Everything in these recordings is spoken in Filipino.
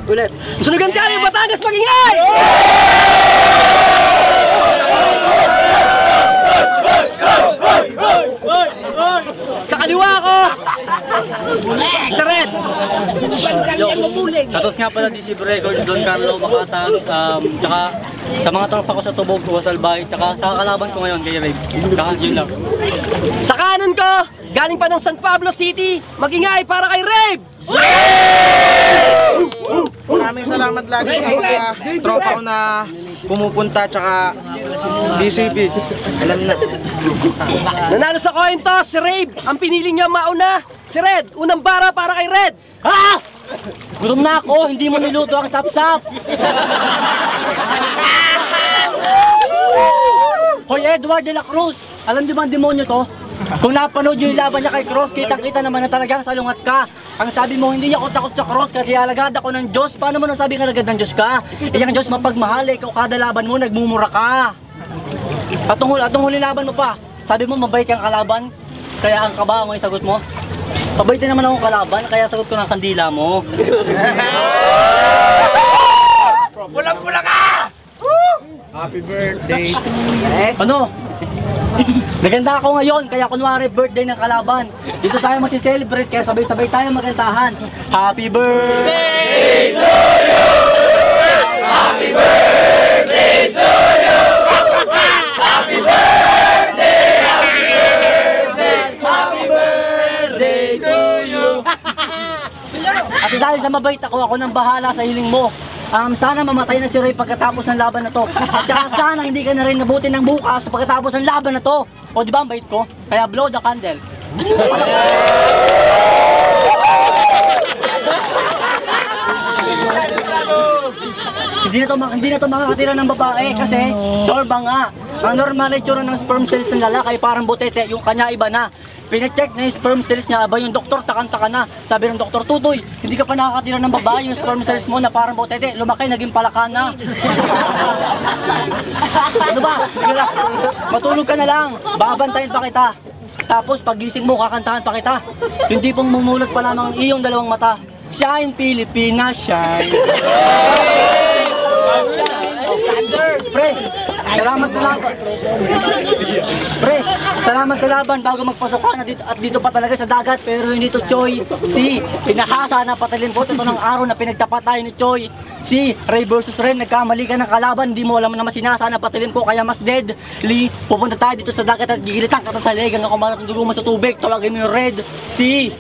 Ulit. Sunugan ka rin, Batangas magingay! Sa kaliwa ko! Sa red! Tapos nga pala DC Records, Don Carlo, Makatags, tsaka sa mga tropa ko sa Tubog, Wasalbay, tsaka sa kalaban ko ngayon kay Rave. Tsaka yun lang. Sa kanan ko, galing pa ng San Pablo City, magingay para kay Rave! Maraming salamat lagi sa mga tropa ko na pumupunta tsaka BCP. Alam na. Nanalo sa coin toss, si Rave. Ang pinili niya mauna, si Red. Unang bara para kay Red. Ha? Gutom na ako, hindi mo niluto ang sapsap. Hoy Edward de la Cruz, alam di ba ang demonyo to? Kung napanood yung laban niya kay Cross, kitang-kita naman na talagang salungat ka. Ang sabi mo, hindi ako takot sa Cross kasi alagad ako ng Diyos. Paano mo nasabi nga alagad ng Diyos ka? Iyang Diyos mapagmahal, ikaw kada laban mo, nagmumura ka. Atong huli laban mo pa, sabi mo mabait kang kalaban, kaya ang kaba mo yung sagot mo. Mabait din naman akong kalaban, kaya sagot ko ng kandila mo. Pulang-pula ka! Happy birthday! Ano? Naganda ako ngayon, kaya kunwari birthday ng kalaban. Dito tayo mag-celebrate, kaya sabay-sabay tayo magantahan. Happy birthday to you! Happy birthday to you! Happy birthday! Happy birthday! Happy birthday to you! At dahil sa mabait ako nang bahala sa hiling mo. Sana mamatay na si Ray pagkatapos ng laban na to. At saka sana hindi ka na rin nabuti ng bukas pagkatapos ng laban na to. O di ba ang bait ko? Kaya blow the candle. Hindi na to makakatira ng babae kasi chorba nga. Ang normal ay tsura ng sperm cells ng lalaki parang butete, yung kanya iba na. Pina-check na yung sperm cells niya, aba yung doktor takanta na. Sabi ng doktor, Tutoy, hindi ka pa nakakatira ng babae, yung sperm cells mo na parang butete, lumaki, naging palaka na. Ano ba? Matulog ka na lang, babantayin pa kita. Tapos pagising mo, kakantahan pa kita. Yung tipong mumulot pa lamang ang iyong dalawang mata. Shine Pilipinas, shine. Pre, salamat sa laban. Pre, salamat sa laban bago magpasok ka na dito, at dito pa talaga sa dagat. Pero hindi to Choi Si. Pinahasa na patalin po. Ito ng araw na pinagtapat tayo ni Choi Si. Ray versus Ren, nagkamali ka ng kalaban. Hindi mo alam na masinasa na patalin ko. Kaya mas deadly. Pupunta tayo dito sa dagat at gigilitan ka sa leg hanggang kumalat ng dugo mo sa tubig. Tawagin mo yung Red Sea.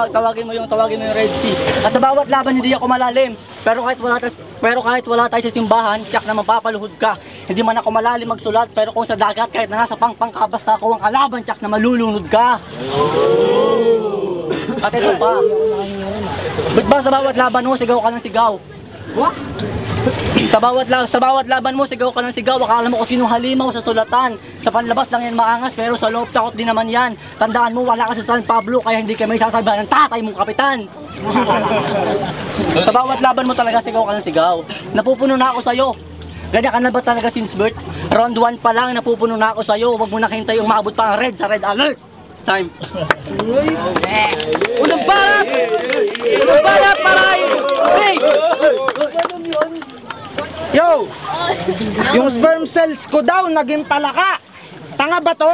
Tawagin mo yung Red Sea. At sa bawat laban hindi ako malalim. Pero kahit wala tayo sa simbahan, tiyak na mapapaluhod ka. Hindi man ako malalim magsulat, pero kung sa dagat kahit na nasa pangpang ka, basta ako ang kalaban, tiyak na malulunod ka. At ito pa. Ba't ba sa bawat laban mo, sigaw ka ng sigaw? What? Sa bawat laban mo, sigaw ka ng sigaw. Akala mo kung sinong halimaw sa sulatan. Sa panlabas lang yan maangas, pero sa loob takot din naman yan. Tandaan mo, wala ka sa San Pablo, kaya hindi ka may sasabihan ng tatay mong kapitan. Sa bawat laban mo talaga, sigaw ka ng sigaw. Napupuno na ako sa'yo. Ganyan ka na ba talaga since birth? Round 1 pa lang, napupuno na ako sa'yo. Huwag mo nakintay yung maabot pa ang red sa red alert. Time. Unang barat! Unang barat para kay Rave! Yo! Yung sperm cells ko daw naging palaka. Tanga ba to?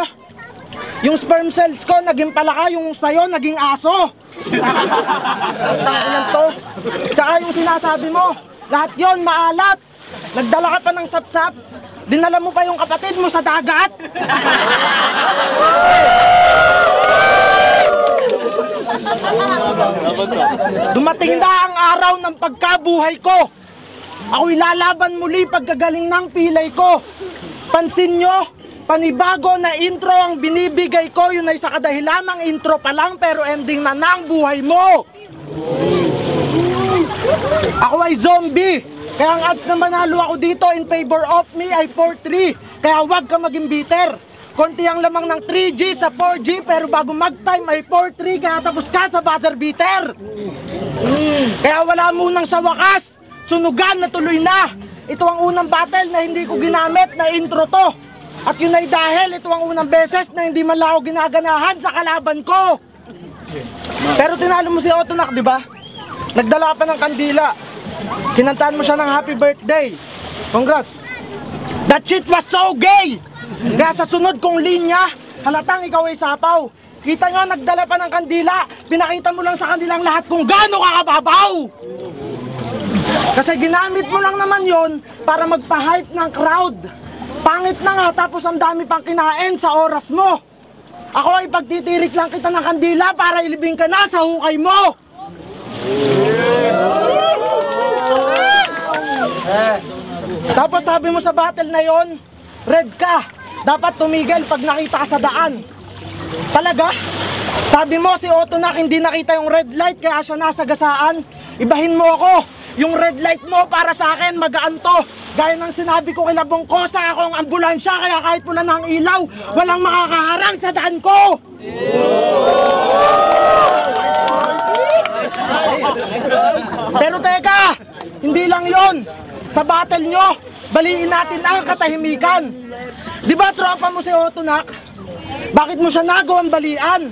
Yung sperm cells ko naging palaka, yung sayo naging aso. Tanga to. Tsaka yung sinasabi mo, lahat yon maalat. Nagdala ka pa ng sapsap. Dinala mo pa yung kapatid mo sa dagat. Dumating na ang araw ng pagkabuhay ko. Ako'y lalaban muli pagkagaling ng pilay ko. Pansin nyo, panibago na intro ang binibigay ko. Yun ay sa kadahilan ng intro pa lang, pero ending na ng buhay mo. Ako ay zombie. Kaya ang odds na manalo ako dito in favor of me ay 4-3. Kaya huwag ka maging bitter. Konti ang lamang ng 3G sa 4G, pero bago mag-time ay 4-3, kaya tapos ka sa buzzer beater. Kaya wala munang sa wakas, sunugan na tuloy na. Ito ang unang battle na hindi ko ginamit na intro to. At yun ay dahil ito ang unang beses na hindi man lang ako ginaganahan sa kalaban ko. Pero tinalo mo si Otonak, di ba? Nagdala ka pa ng kandila. Kinantahan mo siya ng happy birthday. Congrats. That shit was so gay! Kaya sa sunod kong linya, halatang ikaw ay sapaw. Kita nyo, nagdala pa ng kandila. Pinakita mo lang sa kanilang lahat kung gaano ka kababaw. Kasi ginamit mo lang naman yon para magpa-hype ng crowd. Pangit na nga, tapos ang dami pang kinain sa oras mo. Ako ay pagtitirik lang kita ng kandila para ilibing ka na sa hukay mo. Tapos sabi mo sa battle na yon, red ka. Dapat tumigil pag nakita ka sa daan. Talaga? Sabi mo si Otonak hindi nakita yung red light kaya siya nasa gasaan. Ibahin mo ako. Yung red light mo para sa akin magaan to. Gaya ng sinabi ko kay Labongkosa, ako ang ambulansya kaya kahit pula ng ilaw, walang makakaharang sa daan ko. Pero teka, hindi lang yon. Sa battle nyo, baliin natin ang katahimikan. Di ba tropa mo si Otonak? Bakit mo siya nagawang balian?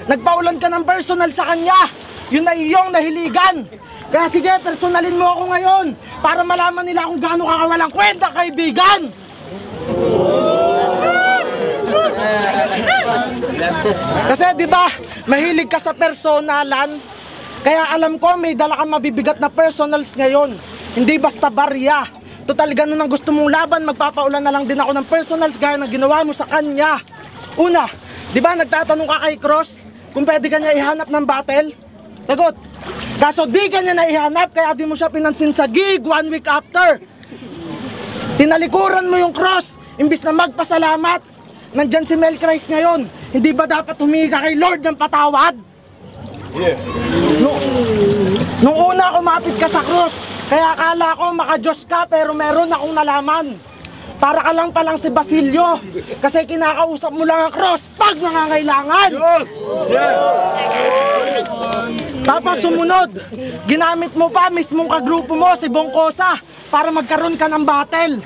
Nagpaulan ka ng personal sa kanya. Yun ay iyong nahiligan. Kaya sige, personalin mo ako ngayon para malaman nila kung gaano ka kawalang kwenta, kaibigan. Kasi di ba, mahilig ka sa personalan. Kaya alam ko may dala kang mabibigat na personals ngayon. Hindi basta barya. Total ganun ang gusto mong laban, magpapaulan na lang din ako ng personals gaya ng ginawa mo sa kanya. Una, di ba nagtatanong ka kay Cross kung pwede ka niya ihanap ng battle? Sagot, kaso di ka niya naihanap kaya di mo siya pinansin sa gig 1 week after. Tinalikuran mo yung Cross, imbis na magpasalamat. Nandyan si Mel Christ ngayon, hindi ba dapat humingi ka kay Lord ng patawad? Yeah. Nung una kumapit ka sa cross, kaya akala ko maka-Diyos ka pero meron akong nalaman. Para ka lang palang si Basilio, kasi kinakausap mo lang ang cross pag nangangailangan. Tapos sumunod, ginamit mo pa mismong kagrupo mo si Bongkosa para magkaroon ka ng battle.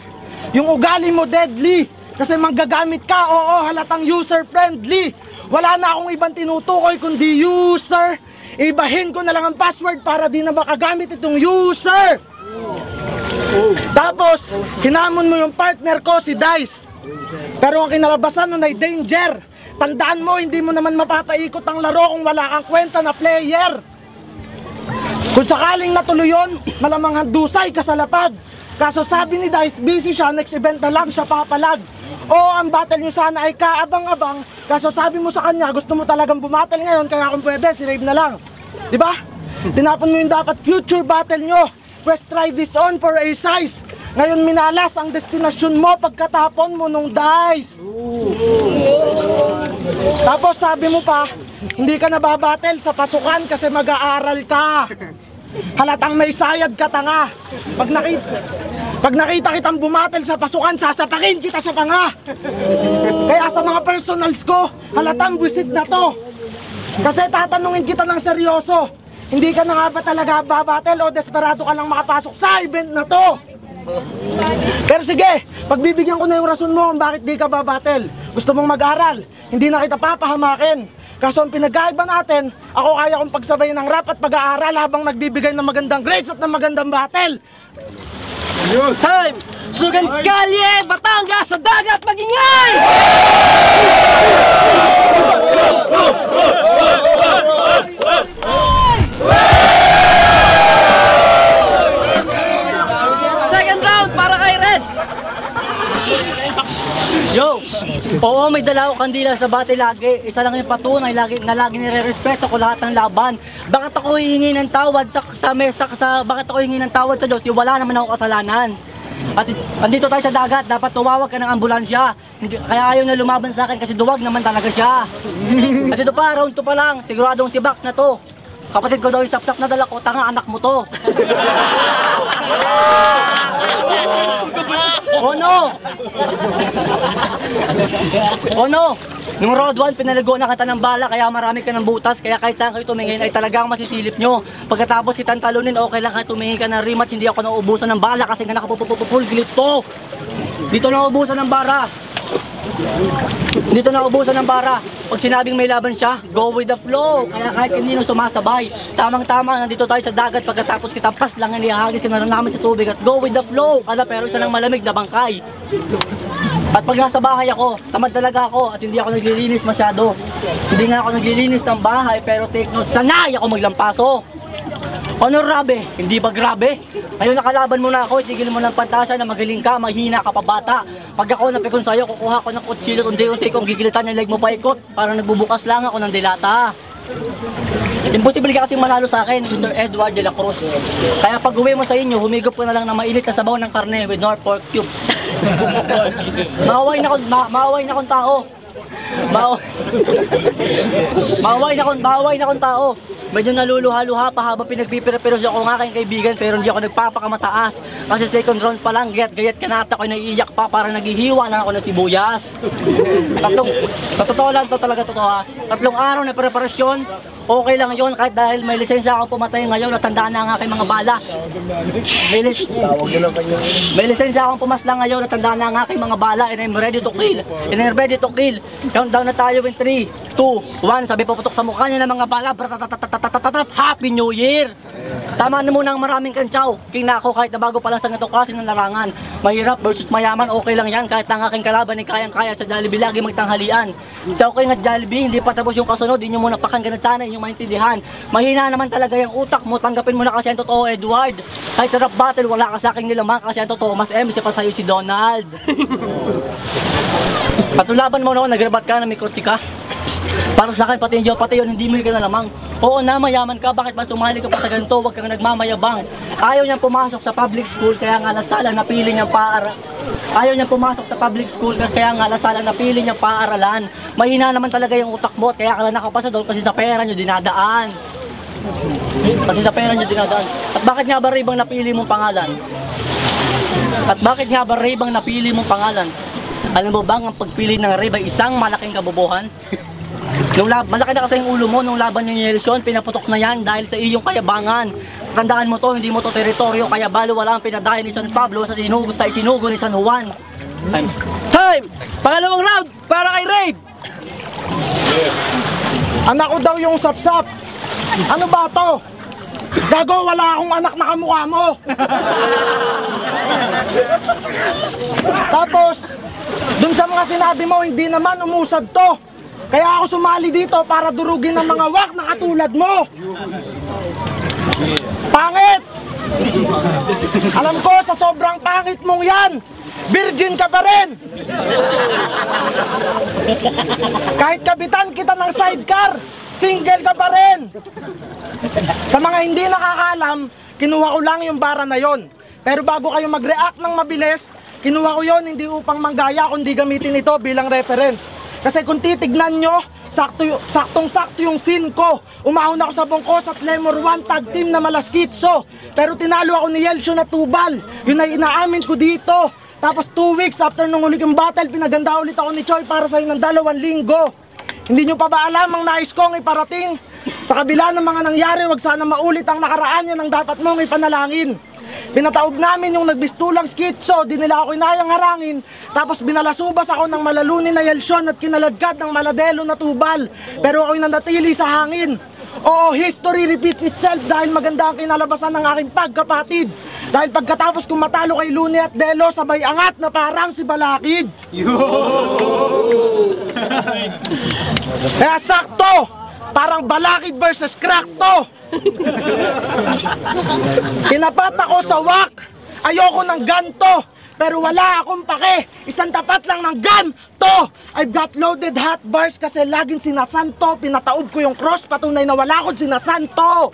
Yung ugali mo deadly, kasi manggagamit ka, oo, halatang user-friendly. Wala na akong ibang tinutukoy kundi user. Ibahin ko na lang ang password para di na makagamit itong user. Tapos, hinamon mo yung partner ko, si Dice. Pero ang kinalabasan nun ay danger. Tandaan mo, hindi mo naman mapapaikot ang laro kung wala kang kwenta na player. Kung sakaling natuloy yun, malamang handusay ka sa lapag. Kaso sabi ni Dice, busy siya, next event na lang siya papalag. Oo, ang battle nyo sana ay kaabang-abang. Kaso sabi mo sa kanya, gusto mo talagang bumattle ngayon, kaya kung pwede, si Rave na lang. Diba? Tinapon mo yung dapat future battle nyo. Let's try this on for a size. Ngayon minalas ang destinasyon mo pagkatapon mo nung Dice. Tapos sabi mo pa, hindi ka nababattle sa pasukan kasi mag-aaral ka. Halatang may sayad ka tanga. Pag nakita kitang bumatel sa pasukan, sasapakin kita sa panga. Kaya sa mga personals ko, halatang buwisit na to. Kasi tatanungin kita ng seryoso. Hindi ka na nga ba talaga babatel o desperado ka lang makapasok sa event na to? Pero sige, pagbibigyan ko na yung rason mo kung bakit di ka babatel. Gusto mong mag-aral, hindi na kita papahamakin. Kaso ang pinagkaiba natin, ako kaya kong pagsabayin ng rap at pag-aaral habang nagbibigay ng magandang grades at ng magandang battle. Time! Sugan Kalye, Batangas, sa dagat, magingay! Second round para kay Red! Yo! Oo, may dala ako kandila sa battle lagi. Isa lang yung patunay na lagi nire-respeto ko lahat ng laban. Bakit ako hihingi ng tawad bakit ako hihingi ng tawad sa Diyos? Yung wala naman ako kasalanan. At andito tayo sa dagat, dapat tumawag ka ng ambulansya. Kaya ayaw na lumaban sa akin kasi duwag naman talaga siya. At ito pa, round 2 pa lang, siguradong si Bak na to. Kapatid ko daw yung sapsap na dala ko, tanga anak mo to. Oh no! Oh no! Nung round 1, pinaligo na kita ng bala kaya marami ka ng butas. Kaya kahit saan kayo tumingin ay talagang masisilip nyo. Pagkatapos kitang talunin, okay lang kayo tumingin ka ng rematch. Hindi ako nauubusan ng bala kasi nga nakapupupupul glit to. Dito nauubusan ng bara. Dito nauubusan ng bara. pag sinabing may laban siya, go with the flow. Kaya kahit kanino sumasabay, tamang-tama, nandito tayo sa dagat pagkatapos kita pas lang inihagis ka na lang namin sa tubig at go with the flow. Kada pero isa ng malamig na bangkay. At pag nasa bahay ako, tamad talaga ako at hindi ako naglilinis masyado. Hindi nga ako naglilinis ng bahay pero take note, sanay ako maglampaso. Honorable, hindi ba grabe? Ngayon nakalaban mo na ako, itigil mo ng pantasya na magaling ka, mahina ka pa bata. Pag ako napikon sa'yo, kukuha ko ng kutsilyo, unti-unti kong gigilitan yung leg mo paikot. Parang nagbubukas lang ako ng dilata. Imposible ka kasing manalo sa akin, Mr. Edward de la Cruz. Kaya pag uwi mo sa inyo, humigop ka na lang ng mainit na sabaw ng karne with no pork cubes. Maaway na akong tao. Maaway na akong tao. Medyo naluluha-luha pa habang pinagpipira-piros ako ng aking kaibigan pero hindi ako nagpapakamataas. Kasi second round pa lang, gayat ka na at ako'y naiiyak pa para naghihiwa na ako ng sibuyas. Totoo lang to talaga totoo ha. 3 araw na preparasyon, okay lang yon kahit dahil may lisensya akong pumatay ngayon at tandaan na ang aking mga bala. May lisensya akong pumaslang ngayon at tandaan na ang aking mga bala and I'm ready to kill. Countdown na tayo in 3, 2, 1. Sabi paputok sa mukha niya ng mga bala. Happy New Year! Tama na muna ang maraming kantsaw. King na ako kahit na bago pa lang sa ganitong klase ng larangan. Mahirap versus mayaman, okay lang yan. Kahit ang aking kalaban ay kayang-kaya sa Jollibee lagi magtanghalian. Sa okay nga Jollibee, hindi pa tapos yung kasunod. Hindi nyo muna pakanggan at sana inyong maintindihan. Mahina naman talaga yung utak mo. Tanggapin mo na kasi ang totoo, Edward. Kahit sa rap battle, wala ka sa aking nilamang kasi ang totoo. Mas MC pa sa'yo si Donald. Patulaban mo na nagrabat ka na may kotse ka. Para sa akin, pati yun, hindi mo ka na lamang. Oo na, mayaman ka, bakit ba sumali ka pa sa ganito? Huwag kang nagmamayabang. Ayaw niyang pumasok sa public school, kaya nga lasalang napili niyang paaralan. Mahina naman talaga yung utak mo, kaya ka lang nakapasa doon kasi sa pera niyo dinadaan. At bakit nga ba Ray bang napili mong pangalan? Alam mo bang ang pagpili ng Ray ay isang malaking kabobohan? Malaki na kasi yung ulo mo nung laban yung eleksyon, pinaputok na yan dahil sa iyong kayabangan. Tandaan mo to, hindi mo to teritoryo, kaya balo wala ang pinadayan ni San Pablo sa isinugo ni San Juan. Time! Pangalawang round para kay Ray! Anak ko daw yung sapsap. Ano ba to? Gago, wala akong anak na kamukha mo. Tapos, dun sa mga sinabi mo, hindi naman umusad to. Kaya ako sumali dito para durugin ng mga wak na katulad mo. Pangit! Alam ko, sa sobrang pangit mong yan, virgin ka pa rin. Kahit kapitan kita ng sidecar, single ka pa rin. Sa mga hindi nakakaalam, kinuha ko lang yung bara na yon. Pero bago kayo mag-react ng mabilis, kinuha ko yon hindi upang manggaya kundi gamitin ito bilang reference. Kasi kung titignan nyo, saktong-sakto yung scene ko. Umahon ako sa Bongkos at Lemor 1 tag team na malaskitso. Pero tinalo ako ni Yelcio na tubal. Yun ay inaamin ko dito. Tapos 2 weeks after nung huling battle, pinaganda ulit ako ni Choi para sa'yo ng 2 linggo. Hindi nyo pa ba alam ang nais kong iparating? Sa kabila ng mga nangyari, wag sana maulit ang nakaraan, yan ang dapat mong ipanalangin. Pinataob namin yung nagbistulang skitso, di nila ako inayang harangin. Tapos binalasubas ako ng malalunin na Yelcion at kinaladkad ng maladelo na tubal. Pero ako'y nanatili sa hangin. Oo, history repeats itself dahil maganda ang kinalabasan ng aking pagkapatid. Dahil pagkatapos kong matalo kay Luni at Delo, sabay angat na parang si Balakid. Kaya sakto! Parang Balakid versus Crack to! Tinapat ako sa wak. Ayoko ng ganto. Pero wala akong pake. Isang tapat lang ng ganto. I've got loaded hot bars kasi laging sinasanto. Pinataob ko yung cross, patunay na wala akong sinasanto.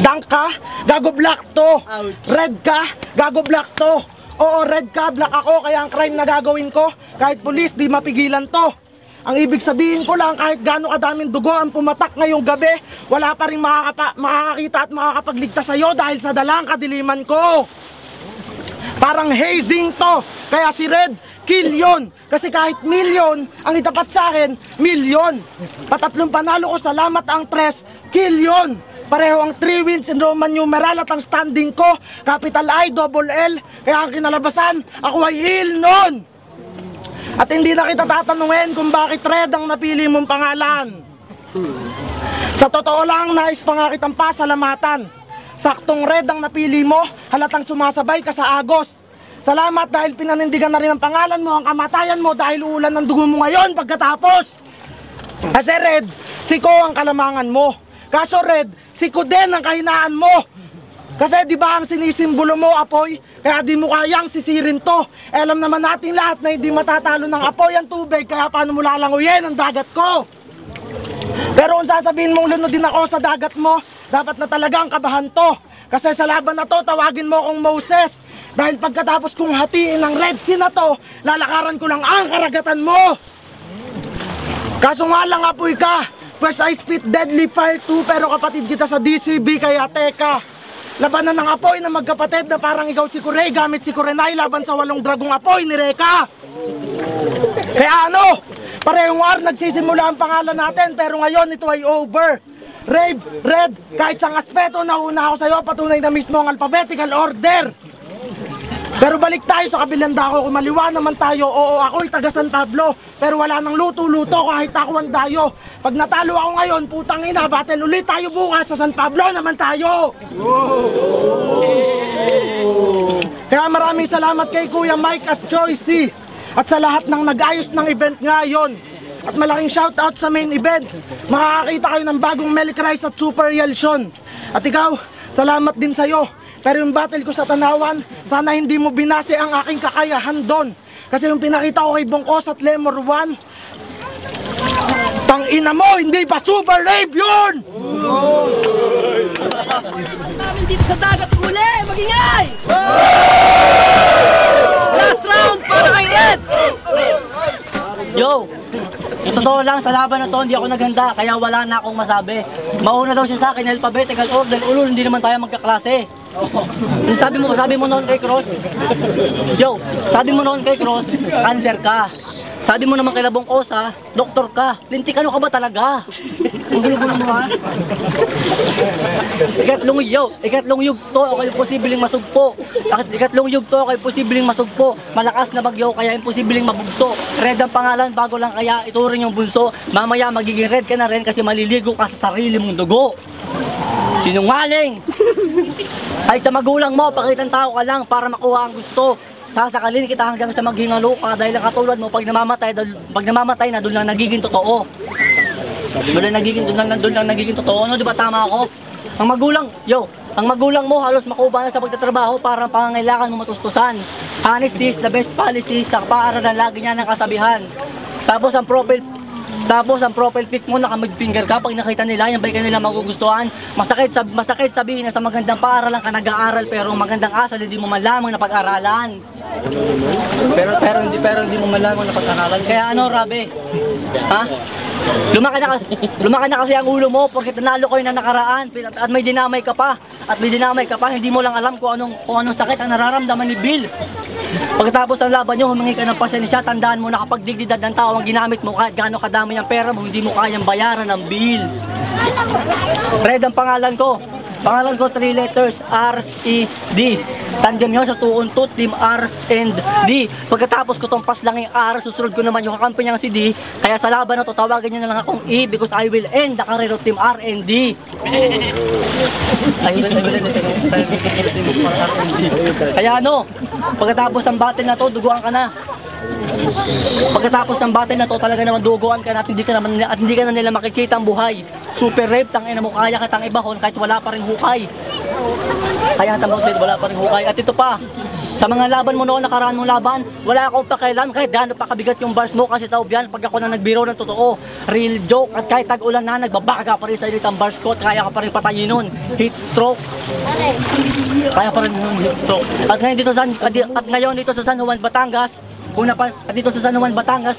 Dunk ka, gago black to. Red ka, gago black to. Oo, red ka, black ako. Kaya ang crime na gagawin ko, kahit pulis, di mapigilan to. Ang ibig sabihin ko lang, kahit gaano kadaming dugo ang pumatak ngayong gabi, wala pa rin makakakita at makakapagligtas sa'yo dahil sa dalang kadiliman ko. Parang hazing to. Kaya si Red, kill yun. Kasi kahit milyon, ang itapat sa akin, milyon. Patatlong panalo ko, salamat ang 3, kill yun. Pareho ang 3 wins in Roman numeral at ang standing ko, capital I, double L. Kaya ang kinalabasan, ako ay ill nun. At hindi na kita tatanungin kung bakit Red ang napili mong pangalan. Sa totoo lang, nais pa nga kitang pasalamatan. Saktong Red ang napili mo, halatang sumasabay ka sa Agos. Salamat dahil pinanindigan na rin ang pangalan mo, ang kamatayan mo dahil uulan ng dugo mo ngayon pagkatapos. Kasi Red, siko ang kalamangan mo. Kaso Red, siko din ang kahinaan mo. Kasi di ba ang sinisimbolo mo, apoy? Kaya di mo kayang sisirin to. Alam naman natin lahat na hindi matatalo ng apoy ang tubig, kaya paano mo lalanguyin ang dagat ko? Pero kung sasabihin mong lunod din ako sa dagat mo, dapat na talagang kabahan to. Kasi sa laban na to, tawagin mo akong Moses. Dahil pagkatapos kong hatiin ang Red Sea na to, lalakaran ko lang ang karagatan mo. Kaso nga lang apoy ka. First I spit deadly fire too, pero kapatid kita sa DCB, kaya teka. Labanan ng apoy na magkapatid na parang ikaw si Kuray gamit si Kurenay laban sa 8 dragong apoy ni Reka. Kaya ano? Parehong war nagsisimula ang pangalan natin, pero ngayon ito ay over. Rave, Red, kahit sa aspeto nauna ako sa'yo, patunay na mismo ang alphabetical order. Pero balik tayo sa kabilang dako, kung maliwa naman tayo, oo ako'y taga San Pablo, pero wala nang luto-luto kahit ako ang dayo. Pag natalo ako ngayon, putang ina, battle ulit tayo bukas sa San Pablo naman tayo. Kaya maraming salamat kay Kuya Mike at Joycey at sa lahat ng nag-ayos ng event ngayon. At malaking shoutout sa main event. Makakakita kayo ng bagong Milk Rice at Super Yelsion. At ikaw, salamat din sa'yo. Pero yung battle ko sa Tanawan, sana hindi mo binase ang aking kakayahan doon. Kasi yung pinakita ko kay Bongkos at Lemor 1, tangina mo, hindi pa Super Rave yun! Namin dito sa dagat uli, magingay! Last round para kay Red! Yo! Yung totoo lang, sa laban na to, hindi ako naghanda, kaya wala na akong masabi. Mauna daw siya sa akin, alphabetical order, ulul, hindi naman tayo magkaklase. Sabi mo noon kay Cross, yo, sabi mo noon kay Cross, cancer ka. Sabi mo naman kay Labong Kosa, doktor ka. Lintikano ka ba talaga? Ang gulo-gulo mo ha? Ikatlong yugto o kayo posibleng masugpo. Ikatlong yugto o kayo posibleng masugpo. Malakas na bagyo kaya imposibleng mabugso. Red ang pangalan bago lang kaya ituring yung bunso. Mamaya magiging red ka na rin kasi maliligo ka sa sarili mong dugo. Sinungaling! Ay sa magulang mo, pakitang tao ka lang para makuha ang gusto. Sasakalin kita hanggang sa maghingalo ka dahil ang katulad mo pag namamatay na doon lang nagiging totoo. Doon lang nagiging totoo. Ano, di ba tama ako? Ang magulang mo halos makuha na sa pagtatrabaho para ang pangangailangan mo matustusan. Honesty is the best policy sa paaralan lagi niya ng kasabihan. Tapos ang profile pic mo naka-midfinger ka pag nakita nila yan ba kanila magugustuhan. Masakit sabihin na sa magandang paaralan ka nag-aaral pero magandang asal hindi mo malamang na pag-aralan. Pero hindi mo malamang na pag-aralan. Kaya ano, Rabe? Ha? Lumaki na kasi ang ulo mo porque nanalo ko yung nakaraan at may dinamay ka pa. Hindi mo lang alam kung anong sakit ang nararamdaman ni Bill. Pagkatapos ng laban nyo, humingi ka ng pasensya, tandaan mo na kapag dignidad ng tao ang ginamit mo kahit gaano kadami ang pera mo, hindi mo kayang bayaran ang bill. Red ang pangalan ko. Pangalan ko 3 letters, R-E-D. Tandem nyo sa tuon-tut, team R and D. Pagkatapos ko tong pas lang yung R, susunod ko naman yung kakampi niyang si D. Kaya sa laban na to, tawagan nyo na lang akong E because I will end the career of team R and D. Kaya ano, pagkatapos ng battle na to, duguan ka na. Pagkatapos ng battle na to, talaga naman duguan ka na at hindi ka na nila makikita ang buhay. Super Rave, tangina mo, kaya kitang ibahon kahit wala pa rin hukay. Wala pa rin hukay. At ito pa, sa mga laban mo noon, nakaraan mong laban, wala akong pakialam kahit gaano pa kabigat yung bars mo kasi taob yan pag ako na nagbiro ng totoo. Real joke at kahit tag-ulan na, nagbabaga pa rin sa init ang bars ko at kaya ka pa rin patayin nun. Heat stroke. Kaya pa rin yung heat stroke. At ngayon dito sa San Juan, Batangas,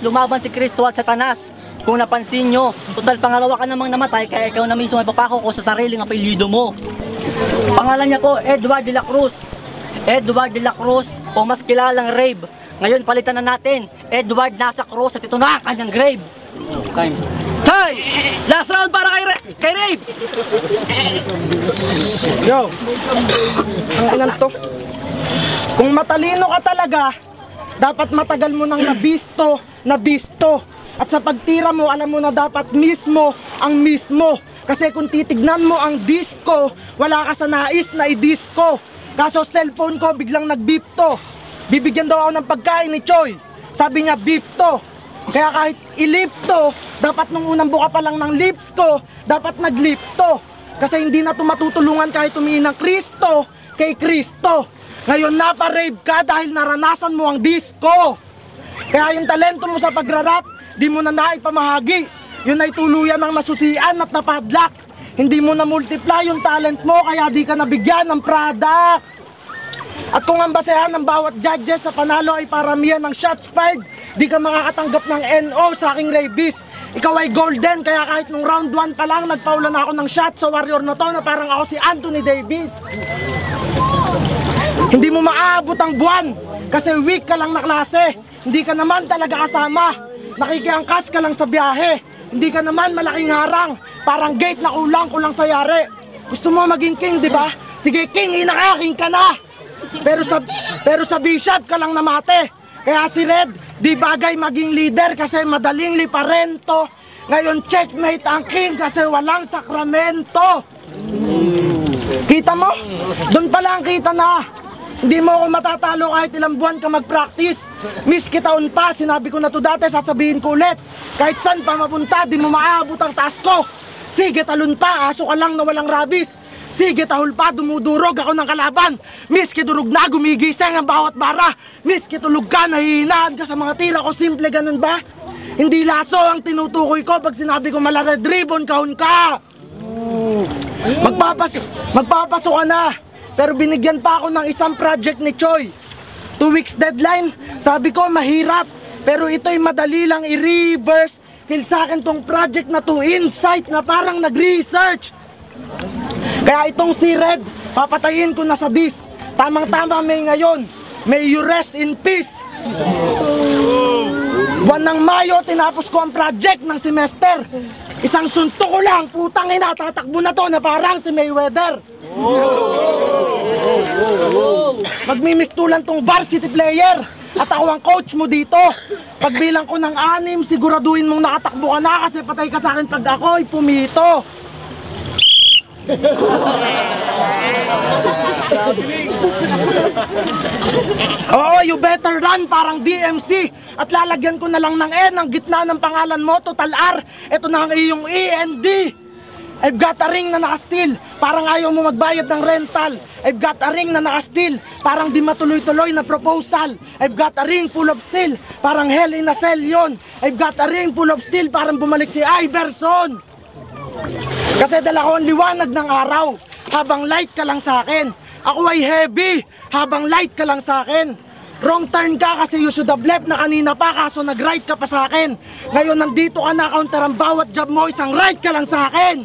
lumaban si Cristo at Satanas. Kung napansin nyo, total pangalawa ka namang namatay kaya ikaw na mismo ay papako ko sa sariling apelyido mo. Pangalan niya po, Edward de la Cruz. Edward de la Cruz o mas kilalang Rave. Ngayon palitan na natin, Edward nasa cross at ito na ang kanyang grave. Time! Last round para kay Rave! Yo, ang inan to. Kung matalino ka talaga, dapat matagal mo nang nabisto. At sa pagtira mo, alam mo na dapat mismo ang mismo. Kasi kung titignan mo ang disco, wala ka sa nais na i-disco. Kaso cellphone ko biglang nag-beep to. Bibigyan daw ako ng pagkain ni Choy. Sabi niya beep to. Kaya kahit ilip to, dapat nung unang buka pa lang ng lips ko, dapat nag-lip to. Kasi hindi na to matutulungan kahit tumingin ng Kristo kay Kristo. Ngayon napa-rave ka dahil naranasan mo ang disco. Kaya yung talento mo sa pagrarap, di mo na naipamahagi. Yun ay tuluyan ng nasusian at napadlak. Hindi mo na multiply yung talent mo, kaya di ka nabigyan ng product. At kung ang basehan ng bawat judges sa panalo ay paramihan ng shots fired, di ka makakatanggap ng NO sa aking rabies. Ikaw ay golden, kaya kahit nung round 1 pa lang, nagpaula na ako ng shot sa warrior na to na parang ako si Anthony Davis. Hindi mo maaabot ang buwan, kasi weak ka lang na klase. Hindi ka naman talaga kasama, nakikiangkas ka lang sa biyahe. Hindi ka naman malaking harang, parang gate na kulang sa yari. Gusto mo maging king, di ba? Sige king, inakaking ka na! Pero sa bishop ka lang namate. Kaya si Red, di bagay maging leader kasi madaling liparento. Ngayon checkmate ang king kasi walang sakramento. Kita mo? Doon pa lang kita na. Hindi mo ako matatalo kahit ilang buwan ka mag-practice. Miss kitaon pa, sinabi ko na to dati, sasabihin ko ulit. Kahit saan pa mapunta, di mo maaabot ang task ko. Sige talon pa, aso ka lang na walang rabis. Sige tahol pa, dumudurog ako ng kalaban. Miski durog na, gumigising ang bawat bara. Miski tulog ka, nahihinaan ka sa mga tira ko. Simple ganun ba? Hindi laso ang tinutukoy ko pag sinabi ko mala red ribbon, kahon ka. Magpapasok ka na. Pero binigyan pa ako ng isang project ni Choy. 2 weeks deadline. Sabi ko mahirap, pero ito'y madali lang i-reverse. Kill sa akin tong project na to, insight na parang nag-research. Kaya itong si Red, papatayin ko na sa dis. Tamang-tama may ngayon. May you rest in peace. Buwan ng Mayo, tinapos ko ang project ng semester. Isang suntok ko lang, putang ina, tatakbo na to na parang si Mayweather. Magmimistulan tong varsity player. At ako ang coach mo dito. Pagbilang ko ng 6, siguraduhin mong nakatakbo ka na kasi patay ka sa akin pag ako'y pumito. Oo, you better run parang DMC. At lalagyan ko na lang ng N ang gitna ng pangalan mo, total R. Ito na ang iyong END. I've got a ring na naka-steal, parang ayaw mo magbayad ng rental. I've got a ring na naka-steal, parang di matuloy-tuloy na proposal. I've got a ring full of steel, parang hell in a cell yun. I've got a ring full of steel, parang bumalik si Iverson. Kasi dala ko ang liwanag ng araw, habang light ka lang sa akin. Ako ay heavy, habang light ka lang sa akin. Wrong turn ka kasi you should have left na kanina pa, kaso nag-right ka pa sa akin. Ngayon nandito ka na, counter ang bawat job mo, isang right ka lang sa akin.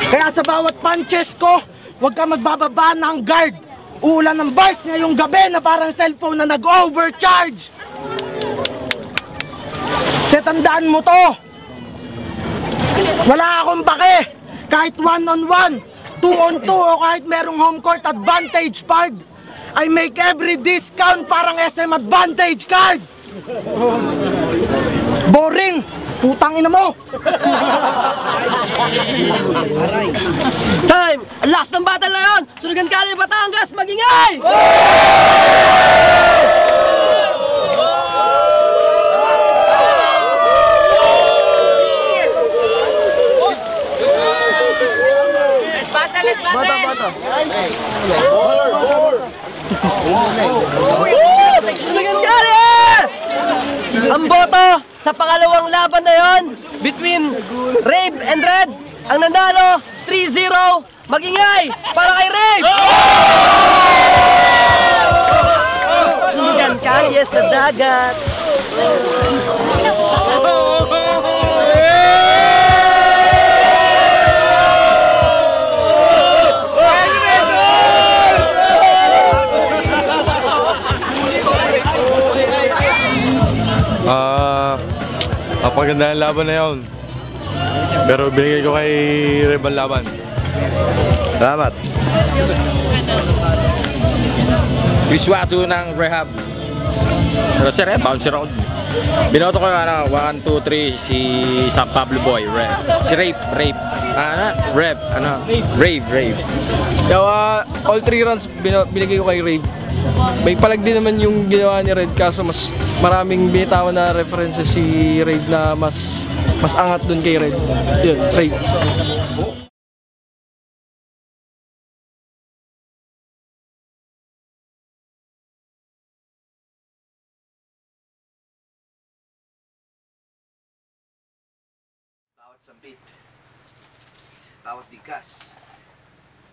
Kaya sa bawat punches ko, huwag ka magbababa ng guard. Uulan ng bars ngayong gabi na parang cellphone na nag-overcharge. Tandaan mo to. Wala akong bake. Kahit 1-on-1, 2-on-2 o kahit merong home court advantage card, I make every discount parang SM advantage card. Boring. Putang ina mo. Time! Ang last ng battle na yun! Sunugan ka ni Batangas! Magingay! Bata! Sunugan ka ni! Ang boto sa pangalawang laban na yon between Rave and Red, ang nanalo 3-0. Magingay para kay Rave! Sunugan kalye sa dagat. Napaganda ang laban na yun. Pero binigay ko kay Reb ang laban. Salamat. Griswato ng rehab. Pero si Reb, bouncer ako. Binoto ko 1, 2, 3 si San Pablo Boy, Si Rave. Rave. Kaya all 3 runs binigay ko kay Rave. May palag din naman yung ginawa ni Red, kaso mas maraming binitawan na references si Rave na mas angat dun kay Red. Yun, Rave. Bawat sambit, bawat bigkas,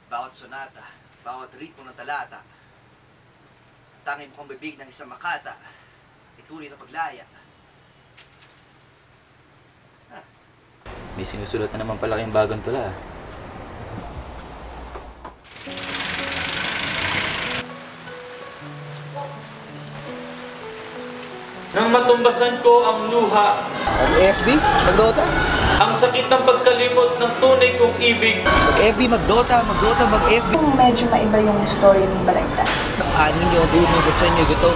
bawat sonata, bawat ritmo ng talata, tanging mukhang bibig ng isang makata, ituloy na paglaya. May sinusulat na naman pala kayong bagong tula. Nang matumbasan ko ang luha, Mag-FB, mag-Dota. ang sakit ng pagkalimot ng tunay kong ibig. Mag-FB, mag-Dota, mag-FB. Medyo maiba yung story ni Balagtas. Ano nyo, dumo, butsan nyo, guto.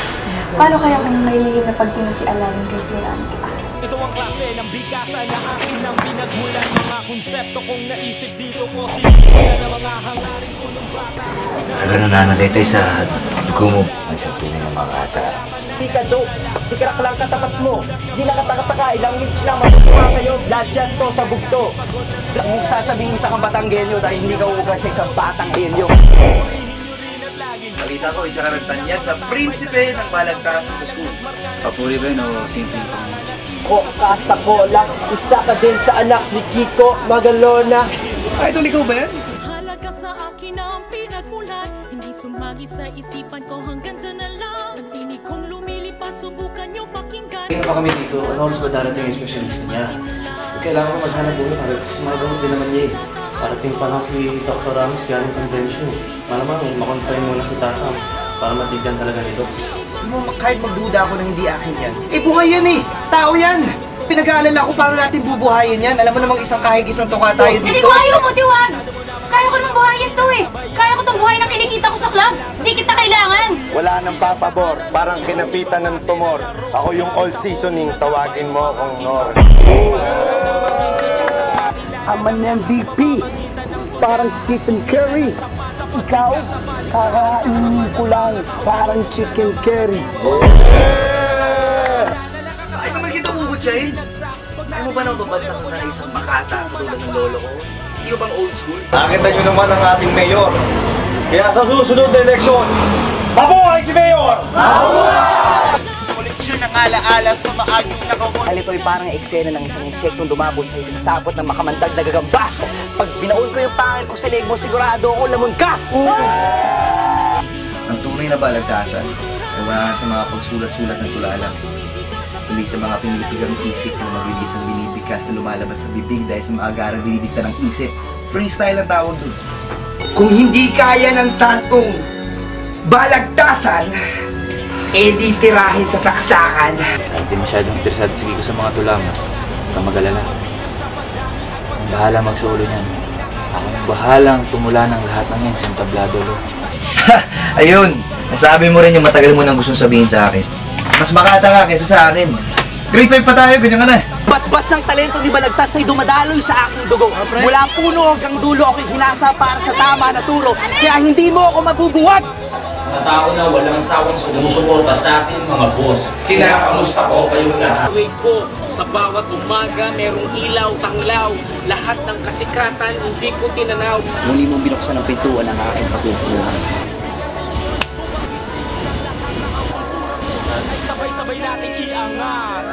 Paano kaya kung may lihim na pagtingin si Alan kay Florante? Ito ang klase ng bigasa na akin ang pinagmulan. Mga konsepto kong naisip dito ko sinimulan na mga hangarin ko nung bata. Ano nananalitay sa dugo mo? Ang siyang tunay ng mga ata. Hindi ka do, si Crack lang katapat mo. Di nakataka-taka, ilang minutes lang matutuwa kayo. Blood shot to sa bugto. Huwag mong sasabihin isa kang Batanggenyo dahil hindi ka uugat sa isang Batanggenyo. Balita ko, isa ka ng tanyag na prinsipe ng Balagtasan sa school. Papuri ba yun o simpleng pangungusap? Ko kasakola, isa ka din sa anak ni Kiko Magalona. Idol, ikaw ba yan? Halaga sa akin ang pinagmulan. Hindi sumagi sa isipan ko hanggang dyan na lang. Ang tinig kong lumilipad, subukan nyo pakinggan. Kaya pa kami dito, ano oras ba darating yung specialist niya? Kailangan ko maghanap buhay para sa mga gamot din naman niya eh. Parating pa lang si Dr. Ramos galing convention. Malamang makontay muna si Tatam para matigyan talaga nito. Kahit magduda ako na hindi akin yan. Eh buhay yan eh! Tao yan! Pinag-aalala ko paano natin bubuhayin yan. Alam mo namang isang kahig isang tuka tayo dito. Hindi ko ayaw mo, Diwag! Kaya ko nang buhayin to eh! Kaya ko tong buhay na kinikita ko sa club! Hindi kita kailangan! Wala nang papabor, parang kinapitan ng tumor. Ako yung all seasoning, tawagin mo akong Nor. Aman ng VP, parang Stephen Curry. Ikaw, kakainin ko lang, parang chicken curry. Ay, naman kita bubutsahin. Ayaw mo ba nang babagsak na isang makata tulad ng lolo ko? Hindi ko bang old school? Nakita nyo naman ang ating mayor. Kaya sa susunod na eleksyon, mabuhay si Mayor! Koleksyon ng alaala, tumaan yung nakawal. Dahil ito'y parang eksena ng isang insektong dumabol sa isang sapot ng makamandag na gagamba. Pag binaon ko yung pangil ko sa leg mo, sigurado ako lamon ka! Ang tunay na balagtasan ay wala sa mga pagsulat-sulat ng tulala, kundi sa mga pinilipigang isip na mabilis ang binibigkas na lumalabas sa bibig dahil sa mga agarang dinidikta ng isip. Freestyle ang tawag doon. Kung hindi kaya ng santong balagtasan, edi tirahin sa saksakan. Hindi masyadong interesado sige ko sa mga tula mo. Huwag kang mag-alala. Ang bahala magsulo niyan. Ako ang bahalang tumula ng lahat ng yan sa tablado lo. Ayun, nasabi mo rin yung matagal mo nang gustong sabihin sa akin. Mas makata ka kaysa sa akin. Grade 5 pa tayo, ganyan ka na. Basbas ng talento ni Balagtas ay dumadaloy sa aking dugo. Mula puno hanggang dulo ako'y hinasa para sa tama na turo. Kaya hindi mo ako mabubuwag! Mga tao na walang sawang sumusuporta sa atin, mga boss. Kinakamusta ko kayong lahat. Tuwing ko, sa bawat umaga merong ilaw, tanglaw. Lahat ng kasikatan hindi ko tinanaw. Muli mong binuksan ang pintuan ng aking patutungan. Sabay-sabay nating iangat.